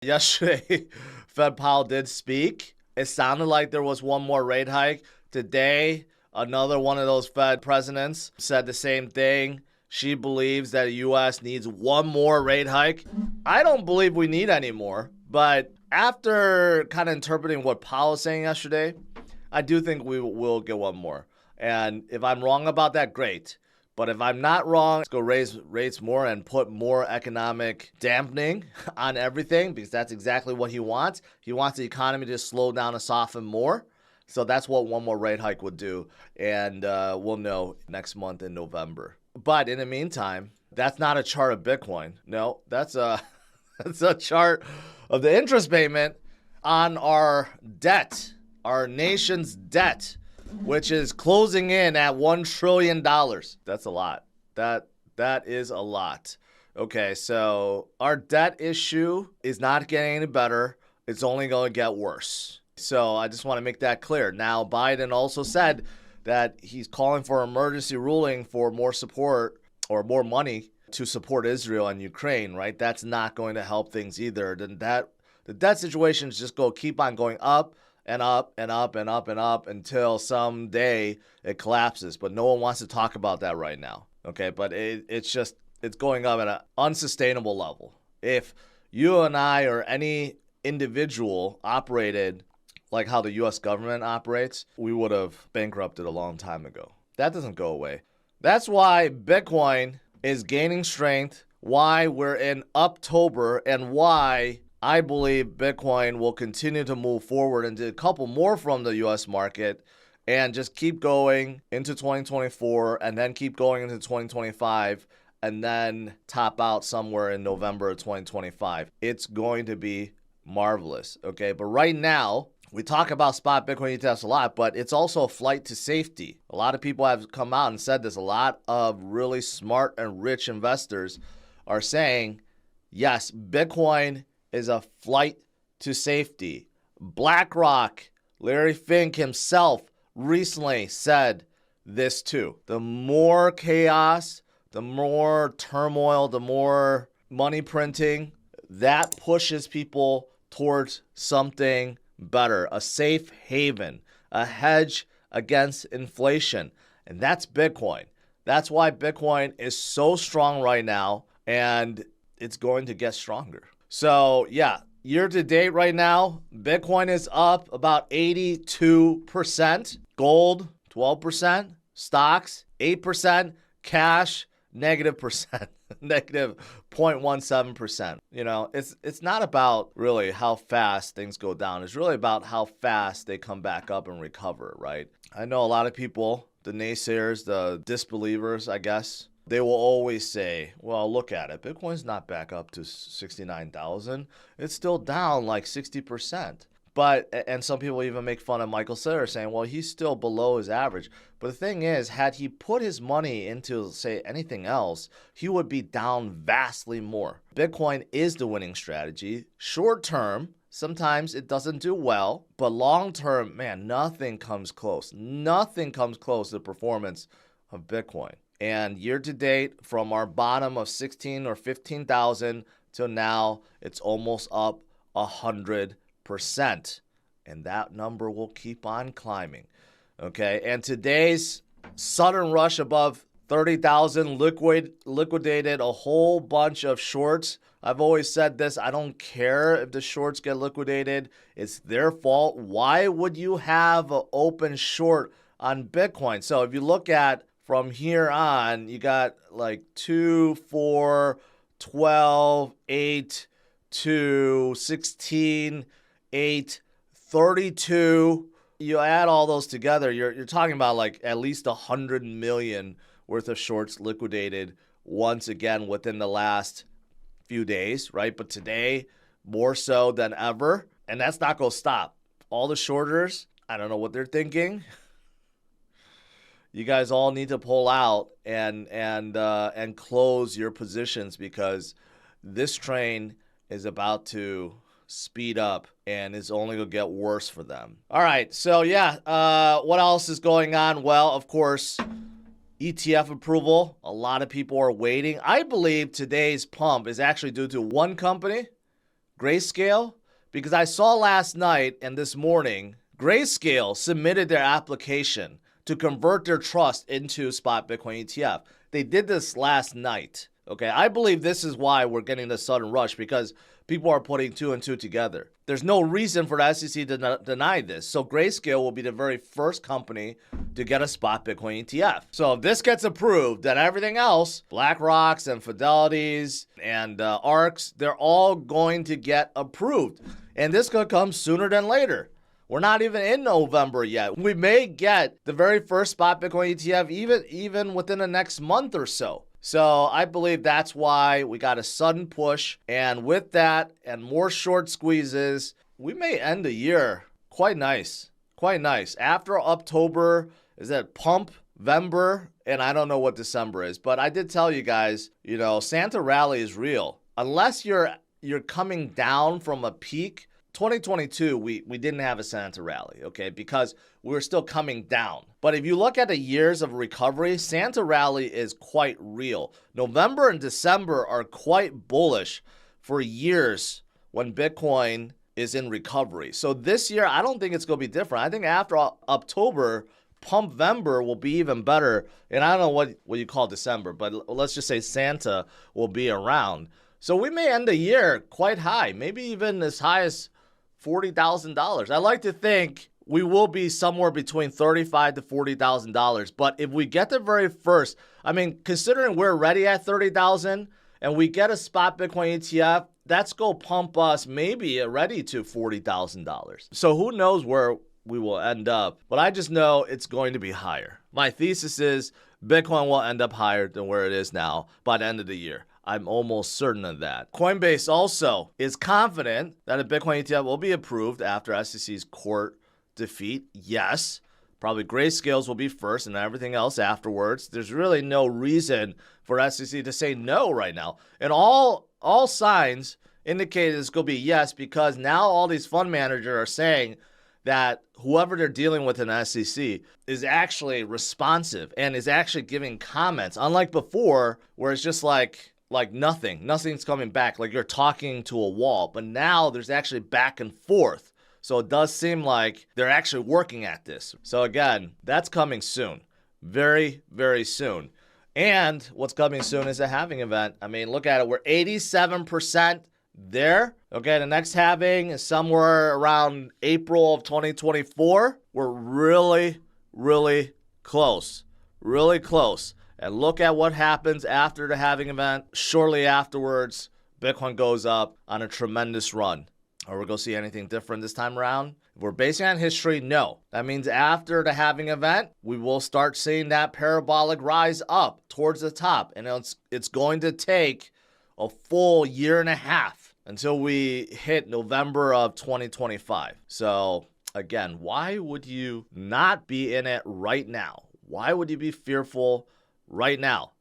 Yesterday, Fed Powell did speak. It sounded like there was one more rate hike. Today, another one of those Fed presidents said the same thing. She believes that the U.S. needs one more rate hike. I don't believe we need any more. But after kind of interpreting what Powell was saying yesterday, I do think we will get one more. And if I'm wrong about that, great. But if I'm not wrong, let's go raise rates more and put more economic dampening on everything, because that's exactly what he wants. He wants the economy to slow down and soften more. So that's what one more rate hike would do. And we'll know next month in November. But in the meantime, that's not a chart of Bitcoin. No, that's a chart of the interest payment on our debt, our nation's debt, which is closing in at $1 trillion. That's a lot. That is a lot. Okay, so our debt issue is not getting any better. It's only going to get worse. So I just want to make that clear. Now, Biden also said that he's calling for emergency ruling for more support or more money to support Israel and Ukraine, right? That's not going to help things either. Then the debt situation is just going to keep on going up and up and up and up and up until someday it collapses. But no one wants to talk about that right now. Okay, but it's going up at an unsustainable level. If you and I or any individual operated like how the U.S. government operates, we would have bankrupted a long time ago. That doesn't go away. That's why Bitcoin is gaining strength, why we're in October, and why I believe Bitcoin will continue to move forward into a couple more from the U.S. market and just keep going into 2024 and then keep going into 2025 and then top out somewhere in November of 2025. It's going to be marvelous, okay? But right now, we talk about spot Bitcoin ETFs a lot, but it's also a flight to safety. A lot of people have come out and said this. A lot of really smart and rich investors are saying, yes, Bitcoin is a flight to safety. BlackRock, Larry Fink himself recently said this too. The more chaos, the more turmoil, the more money printing, that pushes people towards something better, a safe haven, a hedge against inflation. And that's Bitcoin. That's why Bitcoin is so strong right now, and it's going to get stronger. So yeah, year to date right now, Bitcoin is up about 82%, gold 12%, stocks 8%, cash negative percent, negative 0.17%. You know, it's not about really how fast things go down. It's really about how fast they come back up and recover, right? I know a lot of people, the naysayers, the disbelievers, I guess, they will always say, well, look at it. Bitcoin's not back up to 69,000. It's still down like 60%. And some people even make fun of Michael Saylor saying, well, he's still below his average. But the thing is, had he put his money into, say, anything else, he would be down vastly more. Bitcoin is the winning strategy. Short term, sometimes it doesn't do well. But long term, man, nothing comes close. Nothing comes close to the performance of Bitcoin. And year to date, from our bottom of 16 or 15,000 till now, it's almost up 100%. And that number will keep on climbing. Okay, and today's sudden rush above 30,000 liquidated a whole bunch of shorts. I've always said this, I don't care if the shorts get liquidated. It's their fault. Why would you have an open short on Bitcoin? So if you look at from here on, you got like 2, 4, 12, 8, 2, 16, 8, 32. You add all those together, you're talking about like at least 100 million worth of shorts liquidated once again within the last few days, right? But today, more so than ever. And that's not going to stop. All the shorters, I don't know what they're thinking. You guys all need to pull out and close your positions, because this train is about to speed up and it's only going to get worse for them. All right, so yeah, what else is going on? Well, of course, ETF approval. A lot of people are waiting. I believe today's pump is actually due to one company Grayscale? Because I saw last night and this morning, Grayscale submitted their application to convert their trust into spot Bitcoin ETF. They did this last night. Okay, I believe this is why we're getting this sudden rush, because people are putting two and two together. There's no reason for the SEC to deny this. So Grayscale will be the very first company to get a spot Bitcoin ETF. So if this gets approved, then everything else, BlackRock's and Fidelity's and ARK's, they're all going to get approved. And this could come sooner than later. We're not even in November yet. We may get the very first spot Bitcoin ETF even within the next month or so. So I believe that's why we got a sudden push. And with that and more short squeezes, we may end the year quite nice. Quite nice. After October, is that Pump-vember? And I don't know what December is. But I did tell you guys, you know, Santa rally is real. Unless you're coming down from a peak. 2022, we didn't have a Santa rally, okay, because we were still coming down. But if you look at the years of recovery, Santa rally is quite real. November and December are quite bullish for years when Bitcoin is in recovery. So this year, I don't think it's going to be different. I think after October, Pump-vember will be even better. And I don't know what you call December, but let's just say Santa will be around. So we may end the year quite high, maybe even as high as $40,000. I like to think we will be somewhere between $35,000 to $40,000. But if we get the very first, I mean, considering we're already at $30,000 and we get a spot Bitcoin ETF, that's going to pump us maybe already to $40,000. So who knows where we will end up. But I just know it's going to be higher. My thesis is Bitcoin will end up higher than where it is now by the end of the year. I'm almost certain of that. Coinbase also is confident that a Bitcoin ETF will be approved after SEC's court defeat. Yes, probably Grayscales will be first and everything else afterwards. There's really no reason for SEC to say no right now. And all signs indicate it's going to be yes, because now all these fund managers are saying that whoever they're dealing with in the SEC is actually responsive and is actually giving comments. Unlike before, where it's just like nothing's coming back, like you're talking to a wall. But now there's actually back and forth. So it does seem like they're actually working at this. So again, that's coming soon. Very, very soon. And what's coming soon is a halving event. I mean, look at it. We're 87% there. Okay, the next halving is somewhere around April of 2024. We're really, really close. Really close. And look at what happens after the halving event. Shortly afterwards, Bitcoin goes up on a tremendous run. Are we going to see anything different this time around? If we're basing on history, no. That means after the halving event, we will start seeing that parabolic rise up towards the top. And it's going to take a full year and a half until we hit November of 2025. So again, why would you not be in it right now? Why would you be fearful right now?